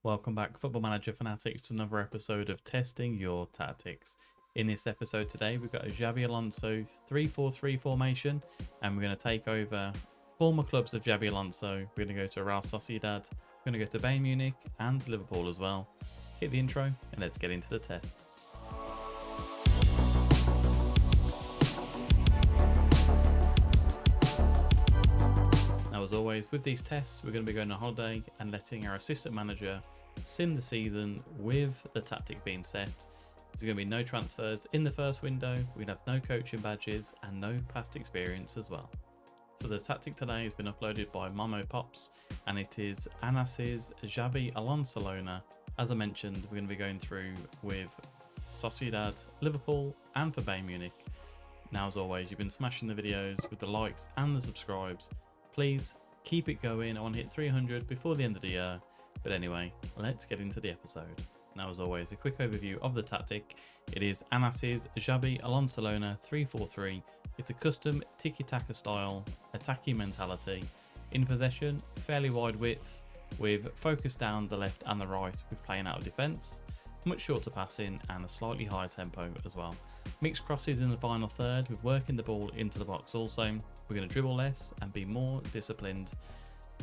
Welcome back, Football Manager fanatics, to another episode of Testing Your Tactics. In this episode today, we've got a XABI Alonso 3-4-3 formation, and we're going to take over former clubs of XABI Alonso. We're going to go to Real Sociedad, we're going to go to Bayern Munich and Liverpool as well. Hit the intro and let's get into the test. Now, as always, with these tests, we're going to be going on holiday and letting our assistant manager sim the season with the tactic being set. There's going to be no transfers in the first window, we're going to have no coaching badges and no past experience as well. So the tactic today has been uploaded by momopops and it is Anas XABI ALONSOLONA. As I mentioned, we're going to be going through with Sociedad, Liverpool and for Bayern Munich. Now, as always, you've been smashing the videos with the likes and the subscribes. Please keep it going. I want to hit 300 before the end of the year. But anyway, let's get into the episode. Now, as always, a quick overview of the tactic. It is Anas XABI ALONSOLONA 3-4-3. It's a custom tiki-taka style attacking mentality. In possession, fairly wide width with focus down the left and the right with playing out of defence. Much shorter passing and a slightly higher tempo as well. Mixed crosses in the final third with working the ball into the box also. We're going to dribble less and be more disciplined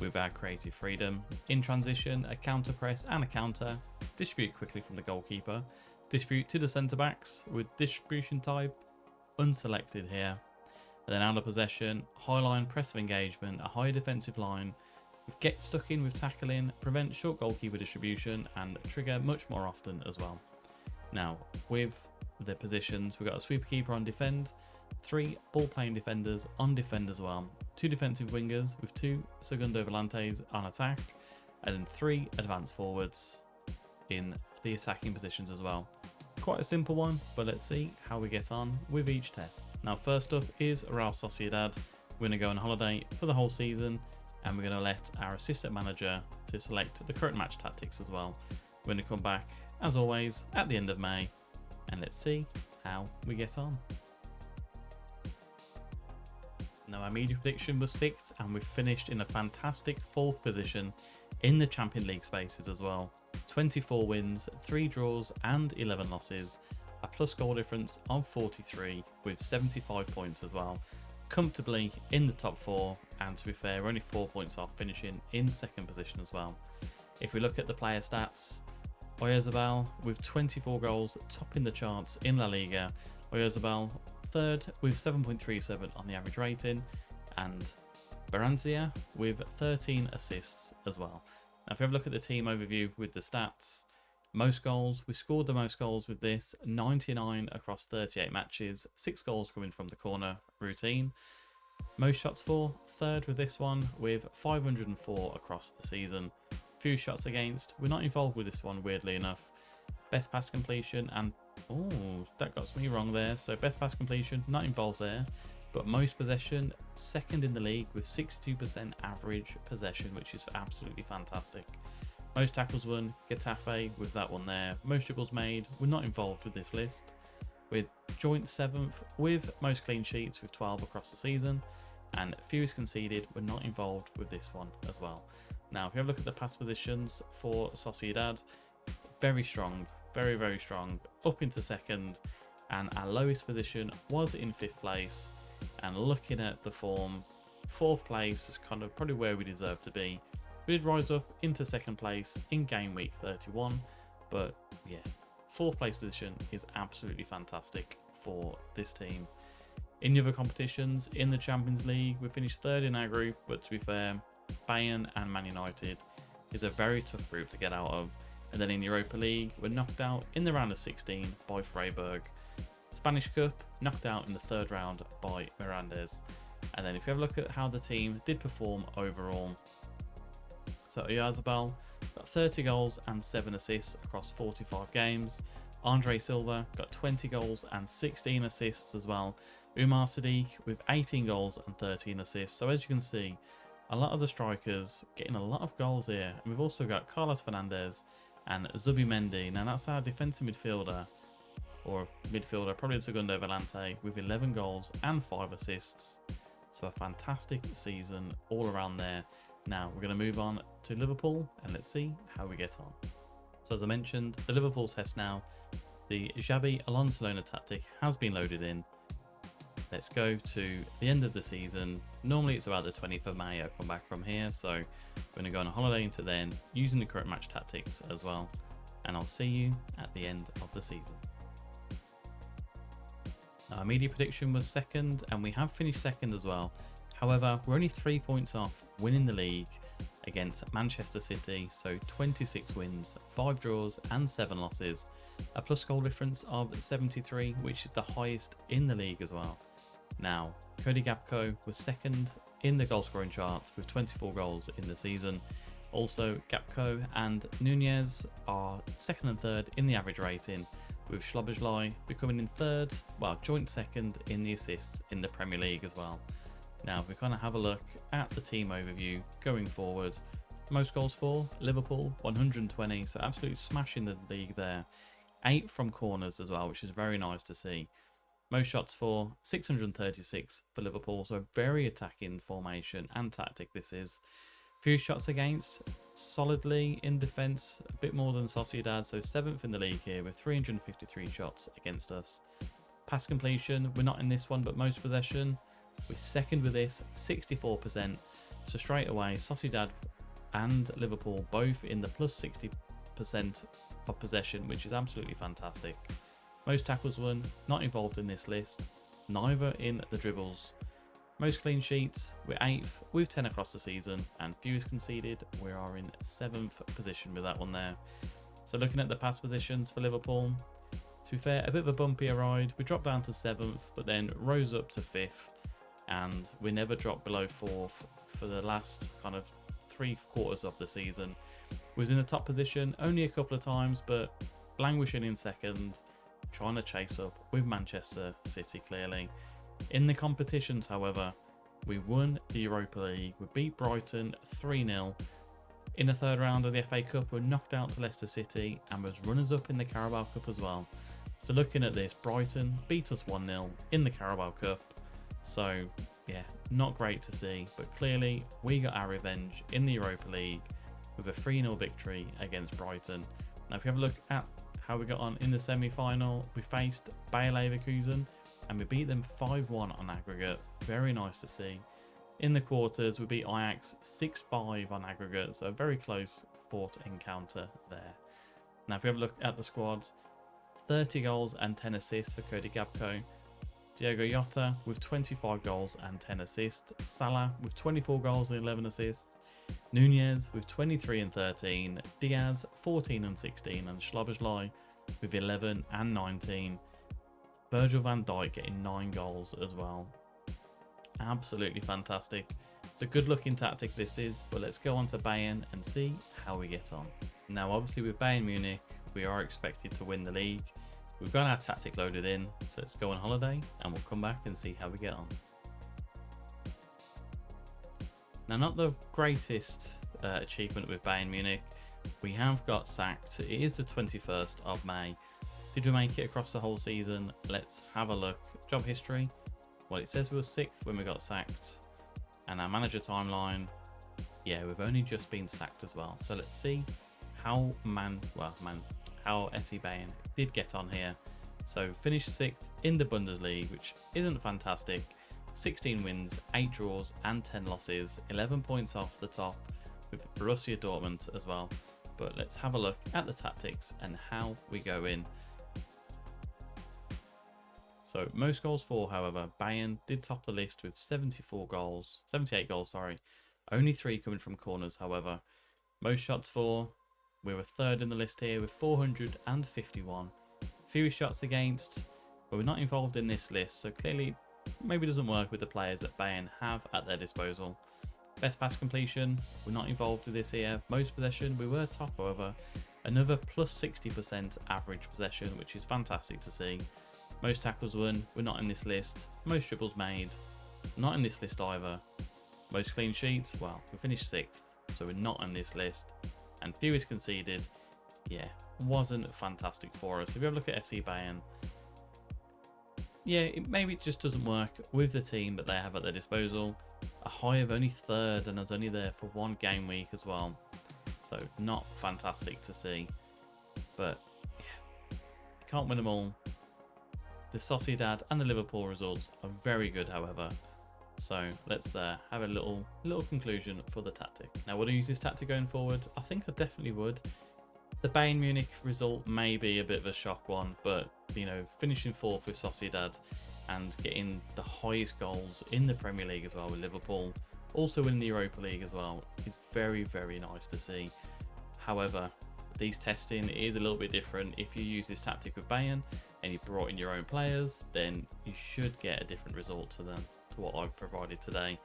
with our creative freedom. In transition, a counter press and a counter. Distribute quickly from the goalkeeper. Distribute to the centre backs with distribution type unselected here. And then out of possession, high line press of engagement, a high defensive line. With get stuck in with tackling, prevent short goalkeeper distribution and trigger much more often as well. Now, with the positions, we've got a sweeper keeper on defend, 3 ball playing defenders on defend as well, 2 defensive wingers with 2 segundo volantes on attack, and then 3 advanced forwards in the attacking positions as well. Quite a simple one, but let's see how we get on with each test. Now, first up is Real Sociedad. We're going to go on holiday for the whole season, and we're going to let our assistant manager to select the current match tactics as well. We're going to come back, as always, at the end of May, and let's see how we get on. Now, our media prediction was 6th, and we've finished in a fantastic 4th position in the Champions League spaces as well. 24 wins, 3 draws and 11 losses, a plus goal difference of 43 with 75 points as well. Comfortably in the top 4, and to be fair, we're only 4 points off finishing in 2nd position as well. If we look at the player stats, XABI with 24 goals, topping the charts in La Liga. XABI 3rd with 7.37 on the average rating, and Baranzia with 13 assists as well. Now, if we have a look at the team overview with the stats, most goals, we scored the most goals with this, 99 across 38 matches, 6 goals coming from the corner routine. Most shots for, 3rd with this one with 504 across the season. Few shots against, we're not involved with this one weirdly enough. Best pass completion and, oh, that got me wrong there. So best pass completion, not involved there. But most possession, 2nd in the league with 62% average possession, which is absolutely fantastic. Most tackles won, Getafe with that one there. Most dribbles made, we're not involved with this list. With joint 7th with most clean sheets with 12 across the season. And fewest conceded, we're not involved with this one as well. Now, if you have a look at the pass positions for Sociedad, very strong, very, very strong, up into 2nd. And our lowest position was in 5th place. And looking at the form, 4th place is kind of probably where we deserve to be. We did rise up into 2nd place in game week 31, but yeah, 4th place position is absolutely fantastic for this team. In the other competitions, in the Champions League, we finished 3rd in our group, but to be fair, Bayern and Man United is a very tough group to get out of. And then in Europa League, we're knocked out in the round of 16 by Freiburg. Spanish Cup, knocked out in the 3rd round by Mirandes. And then if you have a look at how the team did perform overall, so XABI got 30 goals and 7 assists across 45 games. Andre Silva got 20 goals and 16 assists as well. Umar Sadiq with 18 goals and 13 assists. So as you can see, a lot of the strikers getting a lot of goals here. And we've also got Carlos Fernandez and Zubimendi. Now that's our defensive midfielder, or midfielder, probably the Segundo Volante, with 11 goals and 5 assists. So a fantastic season all around there. Now we're going to move on to Liverpool and let's see how we get on. So as I mentioned, the Liverpool test now, the XABI ALONSOLONA tactic has been loaded in. Let's go to the end of the season. Normally it's about the 20th of May I come back from here, so we're going to go on a holiday into then using the current match tactics as well. And I'll see you at the end of the season. Our media prediction was second and we have finished second as well. However, we're only 3 points off winning the league against Manchester City, so 26 wins, 5 draws and 7 losses, a plus goal difference of 73, which is the highest in the league as well. Now, Cody Gakpo was second in the goal scoring charts with 24 goals in the season. Also, Gakpo and Nunez are second and third in the average rating, with Szoboszlai becoming in third, well, joint second in the assists in the Premier League as well. Now, if we kind of have a look at the team overview going forward, most goals for Liverpool, 120, so absolutely smashing the league there. 8 from corners as well, which is very nice to see. Most shots for, 636 for Liverpool, so very attacking formation and tactic this is. Few shots against, solidly in defence, a bit more than Sociedad, so 7th in the league here with 353 shots against us. Pass completion, we're not in this one, but most possession, we're second with this, 64%. So straight away, Sociedad and Liverpool both in the plus 60% of possession, which is absolutely fantastic. Most tackles won, not involved in this list, neither in the dribbles. Most clean sheets, we're 8th with 10 across the season, and fewest conceded, we are in 7th position with that one there. So looking at the pass positions for Liverpool, to be fair, a bit of a bumpier ride. We dropped down to 7th, but then rose up to 5th, and we never dropped below 4th for the last kind of 3 quarters of the season. We was in the top position only a couple of times, but languishing in second, trying to chase up with Manchester City clearly. In the competitions, however, we won the Europa League. We beat Brighton 3-0. In the third round of the FA Cup, we were knocked out to Leicester City and was runners-up in the Carabao Cup as well. So looking at this, Brighton beat us 1-0 in the Carabao Cup. So yeah, not great to see, but clearly we got our revenge in the Europa League with a 3-0 victory against Brighton. Now if you have a look at how we got on in the semi-final, we faced Bayer Leverkusen and we beat them 5-1 on aggregate. Very nice to see. In the quarters, we beat Ajax 6-5 on aggregate, so a very close fought encounter there. Now if we have a look at the squad, 30 goals and 10 assists for Cody Gakpo. Diogo Jota with 25 goals and 10 assists. Salah with 24 goals and 11 assists. Nunez with 23 and 13. Diaz 14 and 16. And Szoboszlai with 11 and 19. Virgil van Dijk getting 9 goals as well. Absolutely fantastic. It's a good looking tactic this is, but let's go on to Bayern and see how we get on. Now obviously with Bayern Munich, we are expected to win the league. We've got our tactic loaded in, so let's go on holiday and we'll come back and see how we get on. Now, not the greatest achievement with Bayern Munich. We have got sacked. It is the 21st of May. Did we make it across the whole season? Let's have a look. Job history. Well, it says we were 6th when we got sacked. And our manager timeline, yeah, we've only just been sacked as well. So let's see how how FC Bayern did get on here. So finished 6th in the Bundesliga, which isn't fantastic. 16 wins, 8 draws and 10 losses, 11 points off the top with Borussia Dortmund as well. But let's have a look at the tactics and how we go in. So most goals for, however, Bayern did top the list with 78 goals, only 3 coming from corners, however. Most shots for, we were 3rd in the list here with 451. Few shots against, but we're not involved in this list, so clearly maybe doesn't work with the players that Bayern have at their disposal. Best pass completion, we're not involved with this here. Most possession, we were top, however. Another plus 60% average possession, which is fantastic to see. Most tackles won, we're not in this list. Most dribbles made, not in this list either. Most clean sheets, well, we finished 6th, so we're not on this list. And fewest conceded, yeah, wasn't fantastic for us. If you have a look at FC Bayern, yeah, maybe it just doesn't work with the team that they have at their disposal. A high of only third, and I was only there for one game week as well. So not fantastic to see. But yeah, you can't win them all. The Sociedad and the Liverpool results are very good, however. So let's have a little conclusion for the tactic. Now, would I use this tactic going forward? I think I definitely would. The Bayern Munich result may be a bit of a shock one, but you know, finishing fourth with Sociedad and getting the highest goals in the Premier League as well with Liverpool, also in the Europa League as well, is very, very nice to see. However, these testing is a little bit different. If you use this tactic with Bayern and you brought in your own players, then you should get a different result to what I've provided today.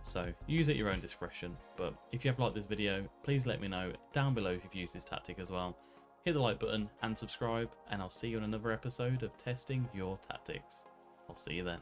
So use at your own discretion. But if you have liked this video, please let me know down below if you've used this tactic as well. Hit the like button and subscribe, and I'll see you on another episode of Testing Your Tactics. I'll see you then.